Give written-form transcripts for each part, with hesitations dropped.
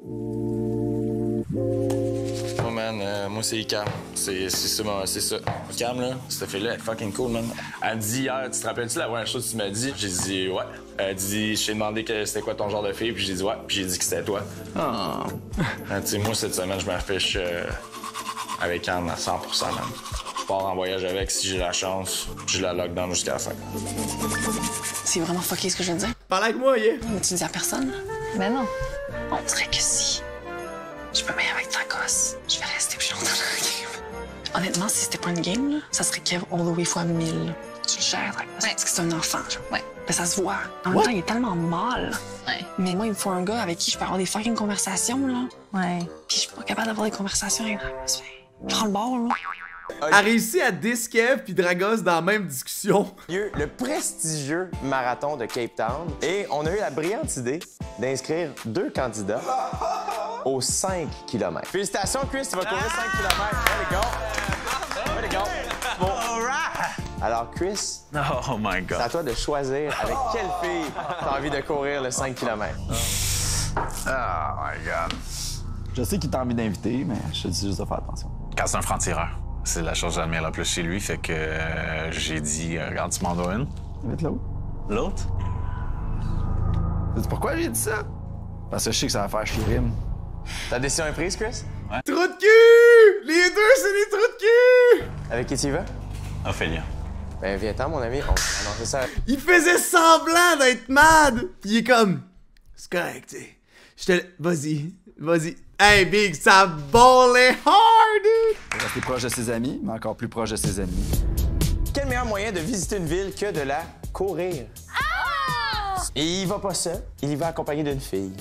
Oh man, moi c'est Cam. C'est ça. Cam, là, cette fille-là, elle est fucking cool, man. Elle me dit hier, tu te rappelles-tu la première chose que tu m'as dit? J'ai dit ouais. Elle dit, je t'ai demandé c'était quoi ton genre de fille, puis j'ai dit ouais, puis j'ai dit que c'était toi. Oh. Tu sais, moi, cette semaine, je m'affiche avec Cam à 100%, man. Je pars en voyage avec, si j'ai la chance, je la lockdown jusqu'à la fin. C'est vraiment fucké ce que je viens de dire. Parle avec moi, yeah. Mais tu dis à personne? Ben non. On dirait que si je me mets avec ta gosse, je vais rester plus longtemps dans la game. Honnêtement, si c'était pas une game, là, ça serait Kev all the way fois 1000. Tu le gères, ta gosse, parce que c'est un enfant, genre. Ouais. Ben, ça se voit. En même temps, il est tellement mal. Ouais. Mais moi, il me faut un gars avec qui je peux avoir des fucking conversations, là. Ouais. Puis je suis pas capable d'avoir des conversations avec Dragos. Prends le bord, là. A réussi à diss Kev puis Dragos dans la même discussion. Le prestigieux marathon de Cape Town. Et on a eu la brillante idée d'inscrire 2 candidats aux 5 km. Félicitations, Chris, tu vas courir 5 km. Way to go. Bon. Alors, Chris, oh my God. c'est à toi de choisir avec quelle fille t'as envie de courir le 5 km. Oh my God. Je sais qu'il t'a envie d'inviter, mais je te dis juste de faire attention. Quand c'est un franc-tireur, c'est la chose que j'admire la plus chez lui, fait que j'ai dit, regarde, tu m'en dois une. Invite là où? L'autre? Sais-tu pourquoi j'ai dit ça? Parce que je sais que ça va faire chier Rim. Ta décision est prise, Chris? Trou de cul! Les deux, c'est des trous de cul! Avec qui tu y vas? Ophélia. Ben, viens-t'en, mon ami. On va annoncer ça. Il faisait semblant d'être mad! Il est comme... C'est correct, tu sais. Je te... Vas-y. Hey, Big, ça ballait hard, dude! Il est resté proche de ses amis, mais encore plus proche de ses ennemis. Quel meilleur moyen de visiter une ville que de la courir? Et il va pas seul, il y va accompagné d'une fille.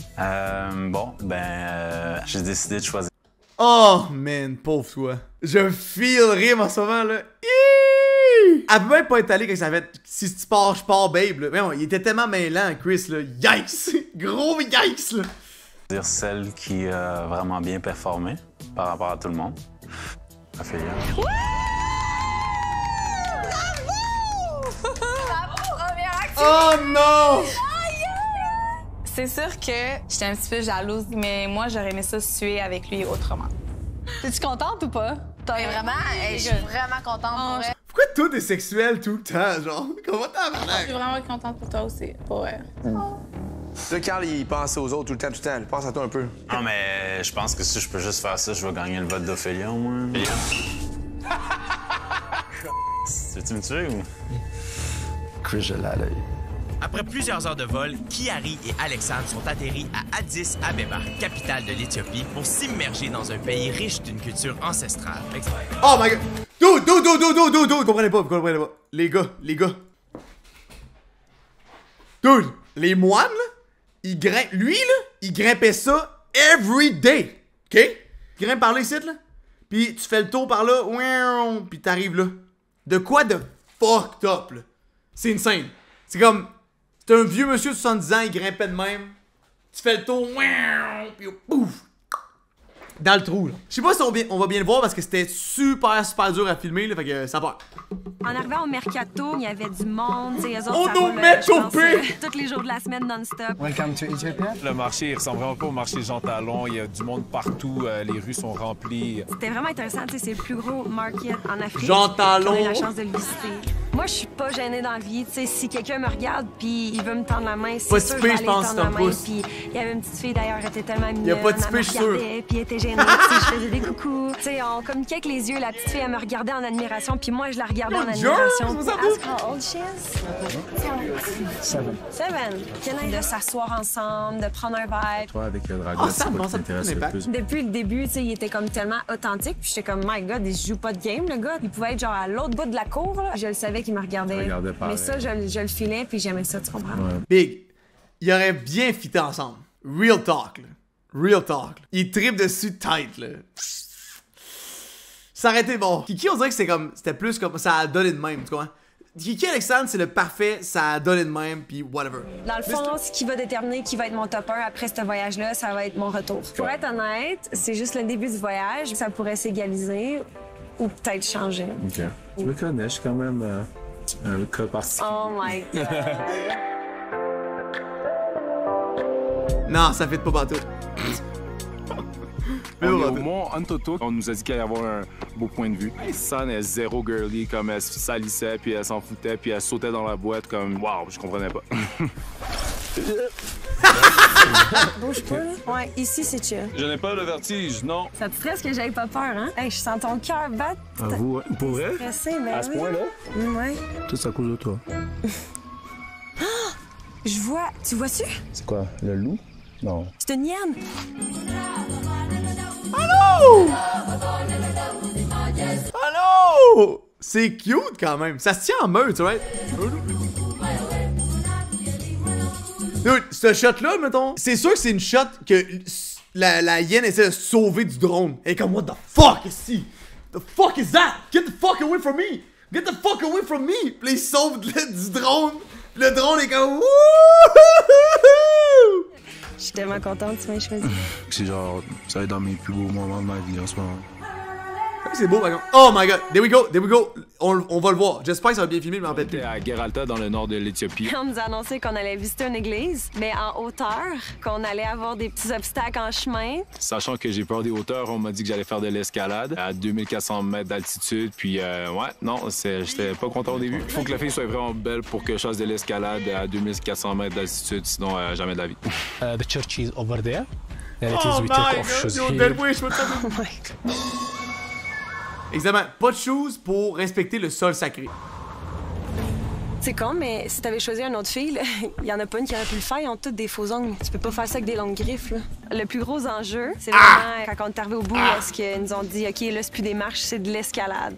J'ai décidé de choisir. Oh, man, pauvre toi. Je feel Rim en ce moment, là. Hiiii! Elle peut même pas être allée quand ça fait... Si tu pars, je pars, babe, là. Mais bon, il était tellement mêlant, Chris, là. Yikes! Gros yikes, là! Celle qui a vraiment bien performé par rapport à tout le monde. Ophélia. Oh non! C'est sûr que j'étais un petit peu jalouse, mais moi, j'aurais aimé ça suer avec lui autrement. Es-tu contente ou pas? Mais vraiment, je suis vraiment contente pour elle. Pourquoi tout est sexuel tout le temps, genre? Comment t'as Je suis vraiment contente pour toi aussi. Pour elle. Là, Carl, il pense aux autres tout le temps. Il pense à toi un peu. Non, mais je pense que si je peux juste faire ça, je vais gagner le vote d'Ophélia, au moins. Tu me tuer ou? Chris, je l'ai à l'œil. Après plusieurs heures de vol, Kiari et Alexandre sont atterris à Addis Abeba, capitale de l'Éthiopie, pour s'immerger dans un pays riche d'une culture ancestrale. Oh my god! Dude! Comprenez pas. Les gars. Dude, les moines, là, ils grimpent... Lui, là, il grimpait ça every day. OK? Il grimpe par là, ici, là. Puis tu fais le tour par là, puis t'arrives là. De quoi de fucked up, là? C'est insane. C'est comme... C'est un vieux monsieur de 70 ans, il grimpait de même. Tu fais le tour, puis pouf! Dans le trou, là. Je sais pas si on va bien le voir parce que c'était super dur à filmer, là, fait que ça part. En arrivant au Mercato, il y avait du monde, tu sais, eux autres, Oh ça non, roule, Mercato! je pense, tous les jours de la semaine non-stop. Welcome to Ethiopia. Le marché, il ressemble vraiment pas au marché Jean Talon. Il y a du monde partout, les rues sont remplies. C'était vraiment intéressant, tu sais, c'est le plus gros market en Afrique. Jean Talon! On a eu la chance de le visiter. Moi, je suis pas gênée dans la vie, tu sais, si quelqu'un me regarde puis il veut me tendre la main, c'est sûr que je vais aller tendre la main. Puis il y avait une petite fille d'ailleurs, elle était tellement mignonne. Il y a pas de typé, je suis sûr. Puis elle était gênée, tu sais, je faisais des coucous. Tu sais, on communiquait avec les yeux, la petite fille, elle me regardait en admiration, puis moi, je la regardais en admiration. Ask how old she is. Seven. De s'asseoir ensemble, de prendre un verre. Toi, avec Dragos, c'est quoi qui t'intéresse le plus? Depuis le début, tu sais, il était comme tellement authentique, puis j'étais comme, my God, il joue pas de game, le gars. Il pouvait être genre à l'autre bout de la cour, là. Je le savais qu'il me regardait. Mais ça, je le filais, puis j'aimais ça, tu comprends? Ouais. Big, il aurait bien fité ensemble. Real talk, là. Real talk. Là. Il tripe dessus tight, là. Ça aurait été bon. Kiki, on dirait que c'était plus comme ça a donné de même, tu comprends? Kiki Alexandre, c'est le parfait, ça a donné de même, puis whatever. Dans le fond, ce qui va déterminer qui va être mon top 1 après ce voyage-là, ça va être mon retour. Pour être honnête, c'est juste le début du voyage. Ça pourrait s'égaliser ou peut-être changer. OK. Je me connais, je suis quand même un cas particulier. Oh my God. Non, ça fait pas partout. On est au mont Antoto. On nous a dit qu'il allait y avoir un beau point de vue. San est zéro girly, comme elle se salissait, puis elle s'en foutait, puis elle sautait dans la boîte comme... Waouh, je comprenais pas. Bouge pas, là. Ouais, ici, c'est chill. Je n'ai pas le vertige, non. Ça te stresse que j'aille pas peur, hein? Hey, je sens ton cœur battre. Avoue, pour vrai? Stressé, mais À ce oui. point-là? Ouais. Tout ça à cause de toi. Je vois... Tu vois-tu? C'est quoi, le loup? Non. C'est une hyène. Allô? Allô? C'est cute quand même. Ça se tient en meute, tu vois. Dude, ce shot-là, mettons, c'est sûr que c'est une shot que la hyène essaie de sauver du drone. Et comme, what the fuck, ici? The fuck is that? Get the fuck away from me! Get the fuck away from me! Puis là, il sauve du drone. Puis le drone est comme, wouhouhou! Je suis tellement contente que tu m'aies choisi. C'est genre, ça va être dans mes plus beaux moments de ma vie en ce moment. C'est beau, par contre. Oh my god, there we go, there we go. On va le voir. J'espère que ça va bien filmer, mais en fait. J'étais à Geralta, dans le nord de l'Éthiopie. On nous a annoncé qu'on allait visiter une église, mais en hauteur, qu'on allait avoir des petits obstacles en chemin. Sachant que j'ai peur des hauteurs, on m'a dit que j'allais faire de l'escalade à 2400 mètres d'altitude. Puis, ouais, non, j'étais pas content au début. Il faut que la fille soit vraiment belle pour que je fasse de l'escalade à 2400 mètres d'altitude, sinon jamais de la vie. The church is over there. And it Oh is we take my off god, shoes yo, here. that way, je me trompe. Exactement, pas de shoes pour respecter le sol sacré. C'est con, mais si t'avais choisi une autre fille, là, il y en a pas une qui aurait pu le faire. Ils ont toutes des faux ongles. Tu peux pas faire ça avec des longues griffes, là. Le plus gros enjeu, c'est vraiment quand on est arrivé au bout, est-ce qu'ils nous ont dit, OK, là, c'est plus des marches, c'est de l'escalade.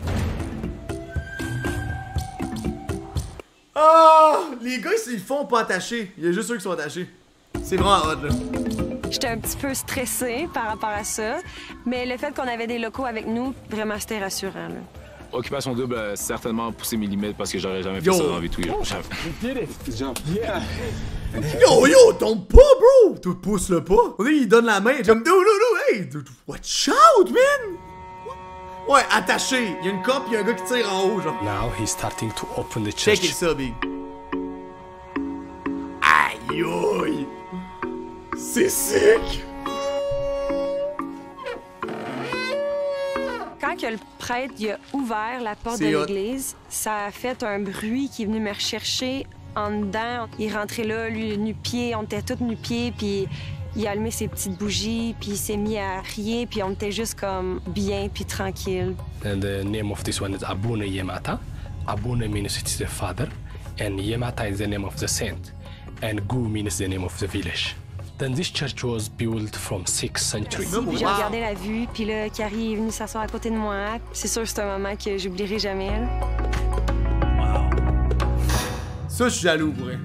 Ah! Les gars, ils font pas attacher. Il y a juste eux qui sont attachés. C'est vraiment hot, là. J'étais un petit peu stressée par rapport à ça, mais le fait qu'on avait des locaux avec nous, vraiment, c'était rassurant, là. Occupation double a certainement poussé mes limites parce que j'aurais jamais fait ça dans la vie de tous les jours. Yo, tombe pas, bro! Tu pousse-le pas. On dit, il donne la main. Comme, no, hey! Watch out, man! Ouais, attaché. Il y a une cop, il y a un gars qui tire en haut, genre. Now he's starting to open the church. Check ça, big. Aïe, aïe! C'est sick! Quand que le prêtre il a ouvert la porte de l'église, ça a fait un bruit qui est venu me rechercher en dedans. Il est rentré là, lui, nu-pied, on était tous nu-pieds, puis il a allumé ses petites bougies, puis il s'est mis à prier, puis on était juste comme bien, puis tranquille. And the name of this one is Abuna Yemata. Abuna means it is the father, and Yemata is the name of the saint, and Gu means the name of the village. Then this church was built from 6th century. Puis j'ai regardé la vue, puis là, Carrie est venue s'asseoir à côté de moi. C'est sûr que c'est un moment que j'oublierai jamais. Là. Ça, je suis jaloux, pour vrai.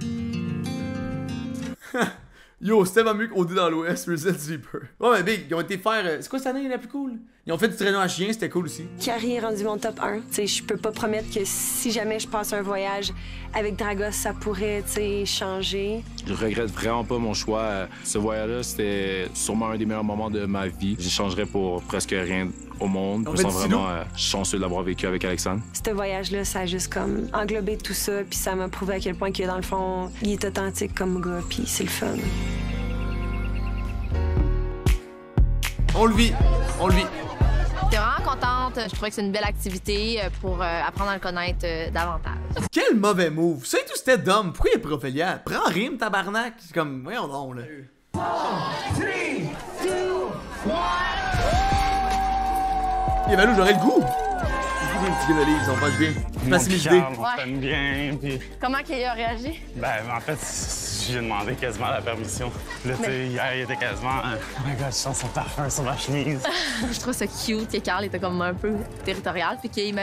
Yo, c'était vraiment mieux qu'on dit dans l'Ouest, Resident Sleeper. Ouais, mais big, ils ont été faire. C'est quoi cette année la plus cool? Ils ont fait du traîneau à chien, c'était cool aussi. Carrie est rendu mon top 1. T'sais, je peux pas promettre que si jamais je passe un voyage avec Dragos, ça pourrait changer. Je regrette vraiment pas mon choix. Ce voyage-là, c'était sûrement un des meilleurs moments de ma vie. J'échangerais pour presque rien au monde. Je me sens vraiment chanceux de l'avoir vécu avec Alexandre. Ce voyage-là, ça a juste comme englobé tout ça, puis ça m'a prouvé à quel point que dans le fond, il est authentique comme gars, puis c'est le fun. On le vit, on le vit. J'étais vraiment contente. Je trouvais que c'est une belle activité pour apprendre à le connaître davantage. Quel mauvais move. Ça et tout, c'était dumb. Pourquoi il est Ophélia? Prends rime, tabarnak. C'est comme, voyons donc, là. 3, 2, 1. Et Valou, j'aurais le goût. Un petit gars de livre, ils ont pas bien. Facilité. On t'aime bien, puis... Comment qu'il a réagi? Ben, en fait, j'ai demandé quasiment la permission. Là, tu sais, hier, il était quasiment... Oh my God, je sens son parfum sur ma chemise. Je trouve ça cute que Carl était comme un peu territorial, puis qu'il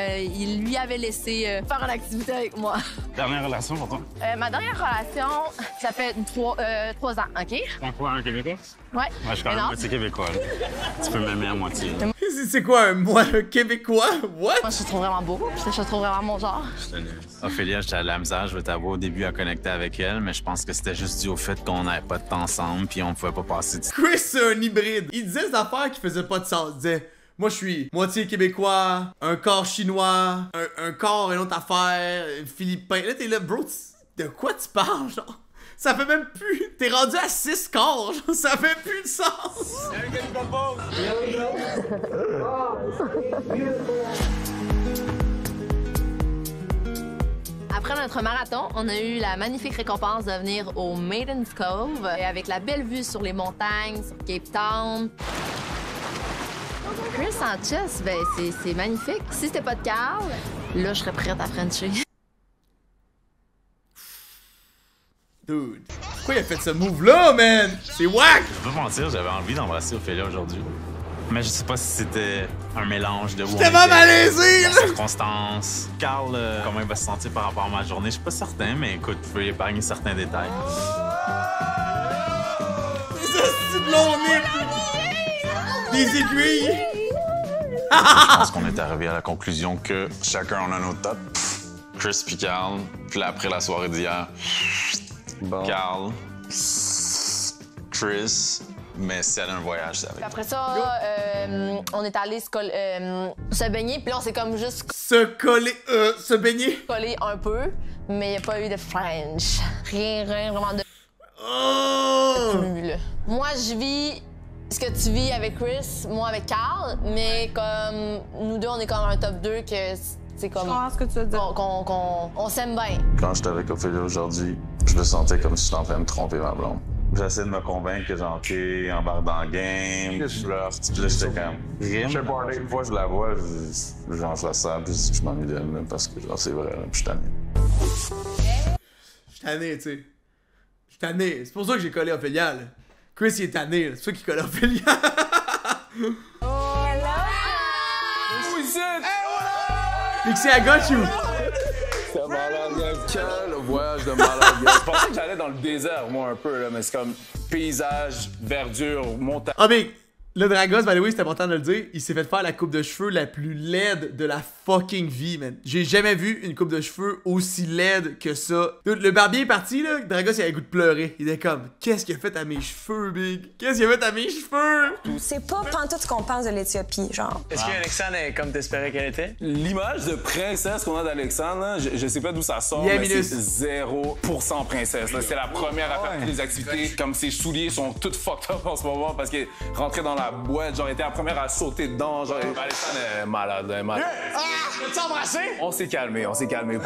lui avait laissé faire une activité avec moi. Dernière relation pour toi? Ma dernière relation, ça fait 3 ans, OK? Un Québécois? Ouais. Ouais, je suis quand même moitié québécois, là. Tu peux m'aimer à moitié. C'est quoi, moi, un Québécois? What? Moi, je te trouve vraiment beau, puis je te trouve vraiment mon genre. Ophélia, j'étais à la misère, je veux t'avouer, au début à connecter avec elle, mais je pense que c'était juste dû au fait qu'on n'avait pas de temps ensemble, puis on pouvait pas passer du... Chris, c'est un hybride. Il disait des affaires qui faisaient pas de sens. Il disait, moi, je suis moitié québécois, un corps chinois, un corps, une autre affaire, philippin. Là, t'es là, bro, de quoi tu parles, genre? Ça fait même plus. T'es rendu à 6 corps, genre, ça fait plus de sens. Après notre marathon, on a eu la magnifique récompense de venir au Maiden's Cove avec la belle vue sur les montagnes, sur Cape Town. Chris en chess, ben c'est magnifique. Si c'était pas de Carl, là, je serais prête à Frencher. Dude, pourquoi il a fait ce move-là, man? C'est wack! Je vais pas mentir, j'avais envie d'embrasser Ophélia aujourd'hui. Mais je sais pas si c'était un mélange de... J'étais pas malaisé, là! Circonstances. Carl, comment il va se sentir par rapport à ma journée, je suis pas certain, mais écoute, je peux épargner certains détails. C'est de long des aiguilles! Je pense qu'on est arrivé à la conclusion que chacun on a nos tops. Chris puis Carl. Puis là, après la soirée d'hier, Carl, Chris, mais c'est allé un voyage, c'est avec. Après ça, on est allé se baigner, puis là, on s'est comme juste... Se baigner? Collé un peu, mais il n'y a pas eu de French. Rien vraiment de... Oh! Plus, là. Moi, je vis ce que tu vis avec Chris, moi avec Carl, mais comme nous deux, on est comme un top 2 que c'est comme... Je pense que tu veux dire. On s'aime bien. Quand j'étais avec Ophélia aujourd'hui, je me sentais comme si j'étais en train de tromper ma blonde. J'essaie de me convaincre que genre, OK, embarque dans le game, je flirte, puis là, j'étais comme... Je sais pas, une fois je la vois, genre, je la sens, puis je m'ennuie d'elle, parce que genre, c'est vrai, puis je suis tanné. Je suis tanné, tu sais. Je suis tanné. C'est pour ça que j'ai collé Ophélia, là. Chris, il est tanné, c'est pour ça qu'il colle Ophélia. Pixie, I got you! C'est malade, quel voyage de malade. Je pensais que j'allais dans le désert, moi, un peu, là, mais c'est comme paysage, verdure, montagne. Ah, mais le Dragos, by the way, c'est important de le dire, il s'est fait faire la coupe de cheveux la plus laide de la fucking vie, man. J'ai jamais vu une coupe de cheveux aussi laide que ça. Le barbier est parti, là, Dragos, il avait le goût de pleurer. Il était comme, qu'est-ce qu'il a fait à mes cheveux, big? Qu'est-ce qu'il a fait à mes cheveux? C'est pas pantoute ce qu'on pense de l'Éthiopie, genre. Est-ce qu'Alexandre est comme t'espérais qu'elle était? L'image de princesse qu'on a d'Alexandre, là, je sais pas d'où ça sort, mais c'est 0% princesse. C'est la première à faire toutes les activités. Comme ses souliers sont toutes fucked up en ce moment parce qu'elle rentrait dans la boîte, genre, était la première à sauter dedans. Genre, Alexandre est malade, malade. T'as embrassé? On s'est calmé, on s'est calmé.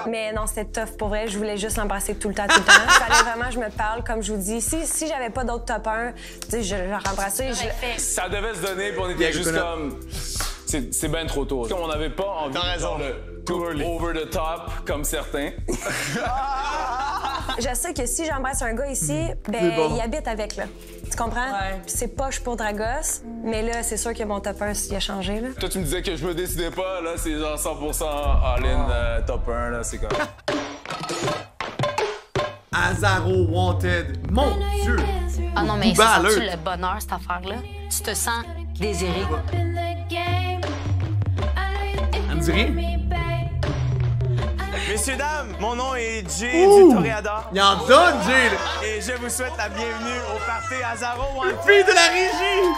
Mais non, c'était tough pour vrai. Je voulais juste l'embrasser tout le temps, tout le temps. Il fallait vraiment que je me parle, comme je vous dis. Si j'avais pas d'autres top 1, tu sais, je l'aurais embrassé. Ça devait se donner, puis on était juste comme... C'est bien trop tôt. Comme on n'avait pas envie de go over the top, comme certains. Je sais que si j'embrasse un gars ici, ben il habite avec, là. Tu comprends? Ouais. C'est poche pour Dragos, mais là, c'est sûr que mon top 1, il a changé, là. Toi, tu me disais que je me décidais pas, là, c'est genre 100% all-in top 1, là, c'est comme... Azaro Wanted. Mon Dieu! Ah non, mais c'est le bonheur, cette affaire-là? Tu te sens désiré. Ça me dit rien? Messieurs, dames, mon nom est Jay du Toréador. Il en donne, Jay! Et je vous souhaite la bienvenue au party Azaro Wanted. Fille de la régie!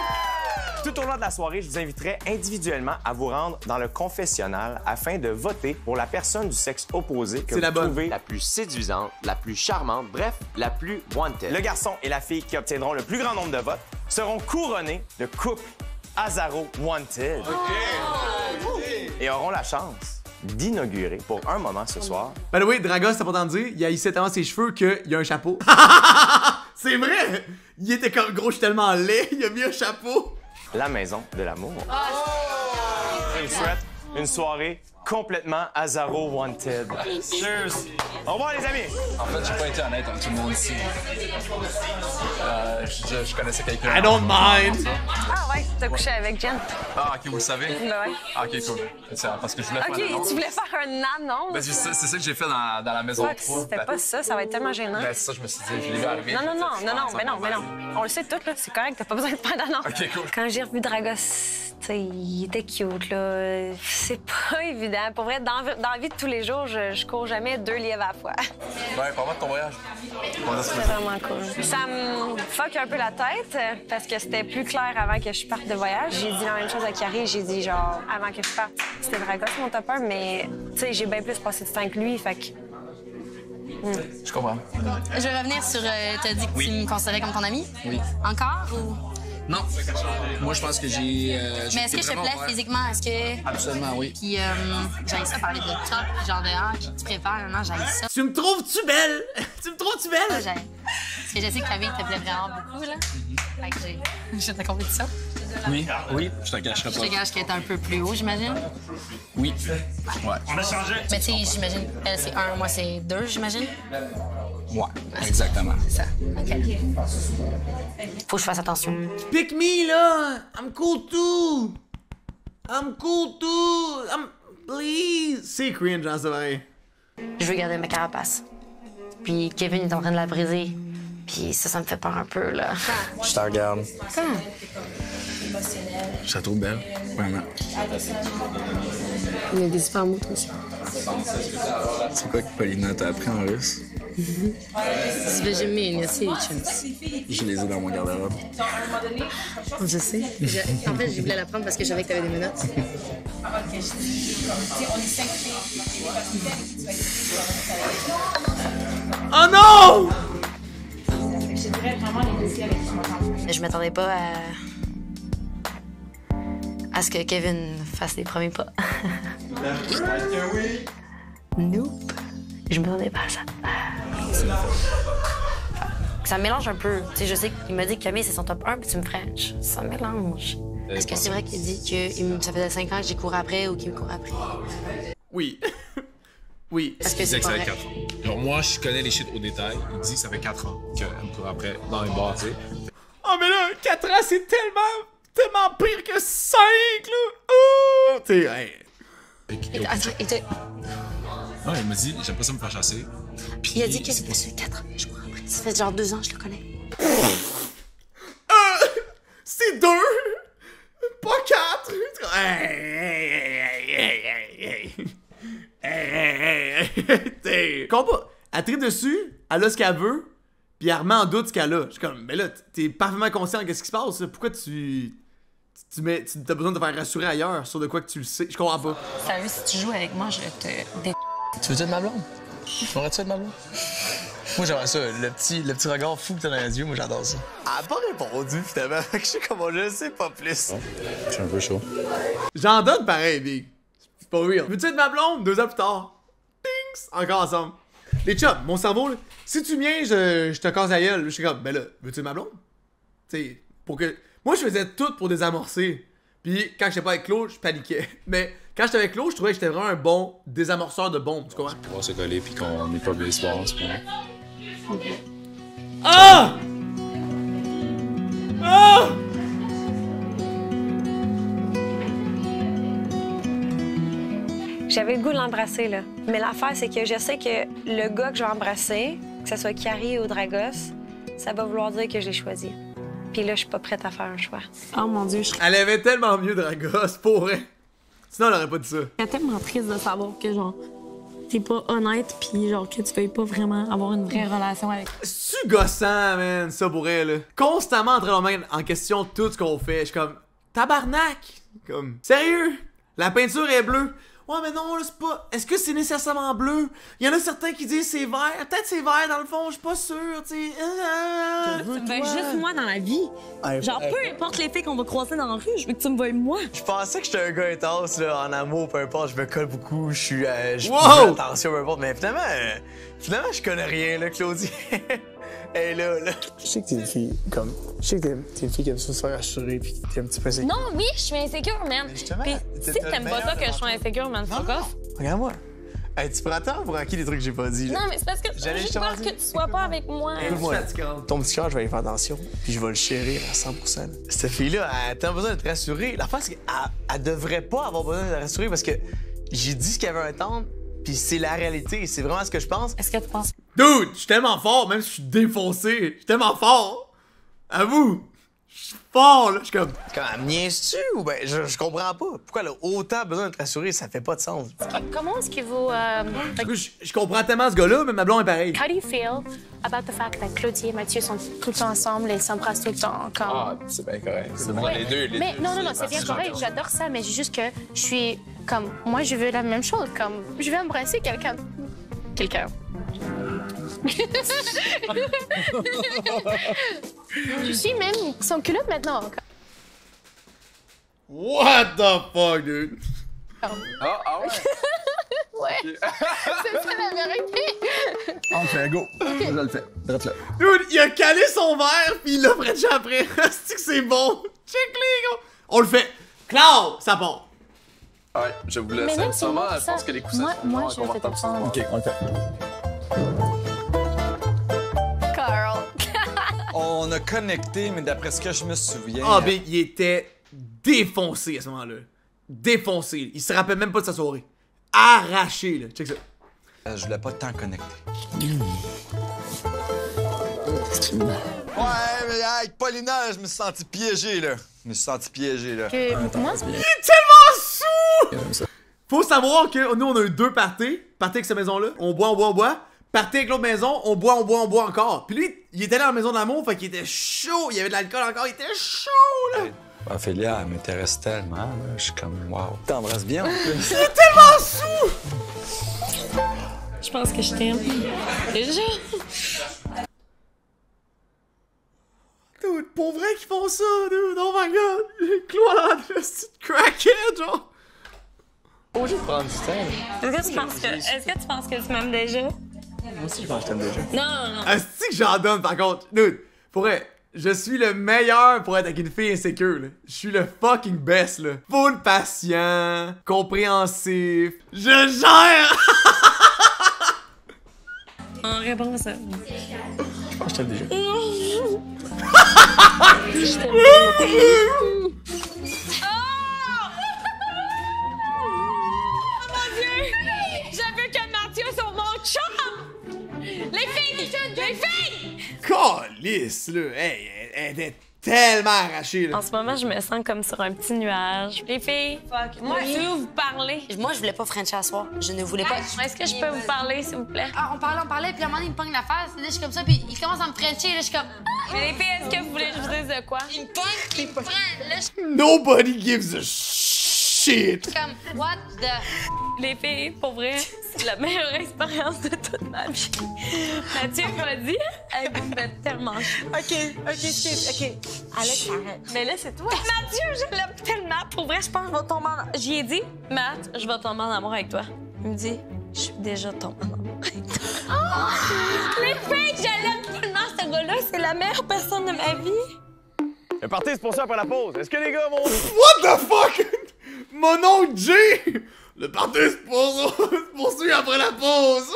Tout au long de la soirée, je vous inviterai individuellement à vous rendre dans le confessionnal afin de voter pour la personne du sexe opposé que vous trouvez la plus séduisante, la plus charmante, bref, la plus wanted. Le garçon et la fille qui obtiendront le plus grand nombre de votes seront couronnés de couple Azaro Wanted. Et auront la chance d'inaugurer pour un moment ce soir. By the way, Dragos, c'est important de dire, il a hissé tellement ses cheveux qu'il a un chapeau. C'est vrai! Il était comme gros, je suis tellement laid, il a mis un chapeau. La maison de l'amour. Je vous souhaite une soirée complètement Azaro Wanted. Cheers! Au revoir, les amis! En fait, j'ai pas été honnête avec tout le monde ici. Je connaissais quelqu'un. I don't mind! Ah ouais, t'as couché avec Jen. Ah, OK, vous le savez? Ben ouais. Ah, OK, cool. Parce que je voulais faire une annonce. Tu voulais faire une annonce? Ben, c'est ça que j'ai fait dans la maison 3. C'était pas ça, ça va être tellement gênant. Ben, c'est ça, je me suis dit, je l'ai vu arriver. Non, mais non. On le sait tout, là. C'est correct, t'as pas besoin de faire d'annonce. OK, cool. Quand j'ai revu Dragos, tu sais, il était cute, là. C'est pas évident. Pour vrai, dans la vie de tous les jours, je cours jamais 2 lièvres à la fois. Ouais, parle-moi de ton voyage. C'était vraiment cool. Ça me fuck un peu la tête parce que c'était plus clair avant que je parte de voyage. J'ai dit la même chose à Carrie. J'ai dit, genre, avant que je parte, c'était Dragos mon top 1, mais tu sais, j'ai bien plus passé de temps que lui, fait que Je comprends. Je vais revenir sur. T'as dit que tu me considérais comme ton ami? Oui. Encore ou. Non. Moi, je pense que j'ai. Mais est-ce que je te plais physiquement? Est-ce que. Absolument, oui. Puis, j'aille ça parler de top, genre de qui tu préfères, non, j'aille ça. Tu me trouves-tu belle? Tu me trouves-tu belle? Parce que je sais que ta vie te plaît vraiment beaucoup, là. Fait que j'ai ta compétition. Oui, je te cacherai pas. Je te gage qu'elle est un peu plus haut, j'imagine. Oui. Ouais. On a changé. Mais tu sais, j'imagine, elle c'est 1, moi c'est 2, j'imagine. Ouais, exactement. C'est ça. OK. Faut que je fasse attention. Pick me, là! I'm cool too! I'm cool too! Please! C'est cringe, hein, c'est vrai. Je veux garder ma carapace. Puis Kevin est en train de la briser. Puis ça me fait peur un peu, là. Je te regarde. Je la trouve belle, vraiment. Il y a des super mots, toi aussi. C'est quoi que Paulina t'a appris en russe? Je les ai dans mon garde-robe. Je sais. En fait, je voulais la prendre parce que je savais que t'avais des menottes. Oh non! Je m'attendais pas à ce que Kevin fasse les premiers pas. Nope. Je m'attendais pas à ça. Ça me mélange un peu. Tu sais, je sais qu'il m'a dit que Camille, c'est son top 1, puis tu me French. Ça me mélange. Est-ce que c'est vrai qu'il dit que ça faisait 5 ans que j'y cours après ou qu'il me court après? Oui. Oui. Est-ce que c'est que ça pas fait vrai? 4 ans. Genre, moi, je connais les shit au détail. Il dit que ça fait 4 ans qu'elle me court après dans les bars, tu sais. Oh, mais là, 4 ans, c'est tellement pire que 5, là! Oh! Tu sais, hey. Ouais, il m'a dit, j'aime pas ça me faire chasser. Puis il a dit que c'était sur 4 ans, je crois, après. Ça fait genre 2 ans, je le connais. C'est 2! Pas 4! Hey! Comprends? Elle tripe dessus, elle a ce qu'elle veut, puis elle remet en doute ce qu'elle a. Je suis comme, mais là, t'es parfaitement conscient de ce qui se passe, là. Pourquoi t'as besoin de te faire rassurer ailleurs sur de quoi que tu le sais? Je comprends pas. Sérieux, si tu joues avec moi, je te dé... Tu veux-tu être ma blonde? M'aurais-tu être ma blonde? Moi, j'aimerais ça. Le petit regard fou que t'as dans les yeux, moi, j'adore ça. Elle a pas répondu, finalement. Fait que je sais comment je sais pas plus. Je suis un peu chaud. J'en donne pareil, Big. C'est pas real. Veux-tu être ma blonde? 2 ans plus tard. Tings! Encore ensemble. Les chums, mon cerveau, là, si tu viens, je te casse la gueule. Je suis comme, ben là, veux-tu être ma blonde? Tu sais, pour que... Moi, je faisais tout pour désamorcer. Puis quand j'étais pas avec Claude, je paniquais. Mais quand j'étais avec Claude, je trouvais que j'étais vraiment un bon désamorceur de bombes, tu comprends? On va se coller puis qu'on n'est pas baseball en ce moment. Ah! Ah! J'avais le goût de l'embrasser, là. Mais l'affaire, c'est que je sais que le gars que je vais embrasser, que ce soit Carrie ou Dragos, ça va vouloir dire que je l'ai choisi. Puis là, je suis pas prête à faire un choix. Oh mon Dieu, Elle avait tellement mieux Dragos, pour vrai. Sinon, elle aurait pas dit ça. Je suis tellement triste de savoir que, genre, t'es pas honnête pis genre, que tu veuilles pas vraiment avoir une vraie relation avec. C'est-tu gossant, man, ça pour elle, là? Constamment en train de remettre en question tout ce qu'on fait. Je suis comme, tabarnak! Comme, sérieux? La peinture est bleue. Ouais, mais non, là, c'est pas... Est-ce que c'est nécessairement bleu? Il y en a certains qui disent c'est vert. Peut-être c'est vert, dans le fond, je suis pas sûr, tu sais. Tu me veuilles juste moi dans la vie. Genre, peu importe les filles qu'on va croiser dans la rue, je veux que tu me veuilles moi. Je pensais que j'étais un gars intense, là, en amour, peu importe, je me colle beaucoup, je suis... je Wow! fais attention, peu importe, mais finalement, je connais rien, là, Claudie. Hey, là. Je sais que t'es une fille, comme... Je sais que t'es une fille qui aime ça se faire assurer pis t'es un petit peu insécure. Non, oui, je suis insécure, man. Puis si t'aimes pas ça que je sois insécure, man, fuck off. Regarde-moi. Hey, tu prends temps pour acquis des trucs que j'ai pas dit, là. Non, mais c'est parce que j'ai juste peur que tu sois pas avec moi. Écoute-moi, ton petit cœur, je vais y faire attention, puis je vais le chérir à 100%. Là. Cette fille-là, elle a tellement besoin d'être rassurée. L'affaire, c'est qu'elle devrait pas avoir besoin d'être rassurée parce que j'ai dit ce qu'elle veut entendre, puis c'est la réalité, c'est vraiment ce que je pense. Est-ce que tu penses? Dude, je suis tellement fort, même si je suis défoncé. Je suis tellement fort. Avoue. Je suis fort, là. Je suis comme... Elle me niaise-tu ou ben, je comprends pas. Pourquoi elle a autant besoin d'être rassurée? Ça fait pas de sens. Comment est-ce que vous... Je comprends tellement ce gars-là, mais ma blonde est pareille. How do you feel about the fact that Claudie et Mathieu sont tout le temps ensemble et s'embrassent tout le temps comme... Ah, c'est bien correct. C'est bon, les deux. Mais non, c'est bien correct. J'adore ça, mais c'est juste que je suis comme... Moi, je veux la même chose. Comme, je veux embrasser quelqu'un. Je suis même son culotte maintenant. What the fuck, dude? Ah ouais? Ouais. C'est ça la vérité. On fait, go. Je le fais. Drette là. Dude, il a calé son verre pis il l'a frenché après. C'est que c'est bon. Check les gars. On le fait. Cloud, ça part. Ouais, je vous laisse. Mais Sûrement, je pense que les coussins moi je vais te prendre. Ok, on le fait. Carl. On a connecté, mais d'après ce que je me souviens... Ah, mais il était défoncé à ce moment-là. Défoncé. Il se rappelle même pas de sa soirée. Arraché, là. Check ça. Je voulais pas tant connecter. Ouais, mais avec Paulina, je me suis senti piégé, là. Je me suis senti piégé, là. Moi, il est tellement sous! Faut savoir que nous, on a eu 2 parties. Parties avec cette maison-là. On boit, on boit, on boit. Parties avec l'autre maison. On boit, on boit, on boit encore. Puis lui, il était dans la maison de l'amour, fait qu'il était chaud. Il y avait de l'alcool encore. Il était chaud, là. Ophélia, elle m'intéresse tellement, là. Je suis comme, wow. T'embrasses bien, en plus. Il est tellement sous! Je pense que je t'aime. Déjà? Dude, pour vrai qu'ils font ça, dude. Oh my god. Claude, c'est crackhead, genre. Faut juste prendre du temps. Est-ce que tu penses que tu m'aimes déjà? Moi aussi, je pense que je t'aime déjà. Non. Est-ce que j'en donne, par contre? Dude, pour vrai, je suis le meilleur pour être avec une fille insécure, là. Je suis le fucking best, là. Full patient, compréhensif. Je gère! En réponse à ça. Je pense que je t'aime déjà. Je t'aime. Calisse, là. Hey, elle était tellement arrachée, là. En ce moment, je me sens comme sur un petit nuage. Les filles, moi, je veux vous parler. Moi, je voulais pas Frencher à soir. Je ne voulais pas. Est-ce que je peux vous parler, s'il vous plaît? Ah, on parlait, puis à un moment donné, il me pogne la face. Là, je suis comme ça, puis il commence à me Frencher. Là, je suis comme. Mais les filles, est-ce que vous voulez que je vous dise de quoi? Il me pogne, il me prend. Là, je suis Nobody gives a shit. comme, what the. Les filles, pour vrai, c'est la meilleure expérience de toute ma vie. Mathieu m'a dit, elle vous me fait tellement chier. OK, excuse, OK. Alex, arrête. Mais là, c'est toi. Mathieu, je l'aime tellement. Pour vrai, je pense que je vais tomber en... J'y ai dit, Matt, je vais tomber en amour avec toi. Il me dit, je suis déjà tombée en amour avec toi. Oh! Les filles, je l'aime tellement, ce gars-là. C'est la meilleure personne de ma vie. Le party se poursuit après la pause. Est-ce que les gars vont... What the fuck? Mon oncle Jay! Le party se poursuit après la pause!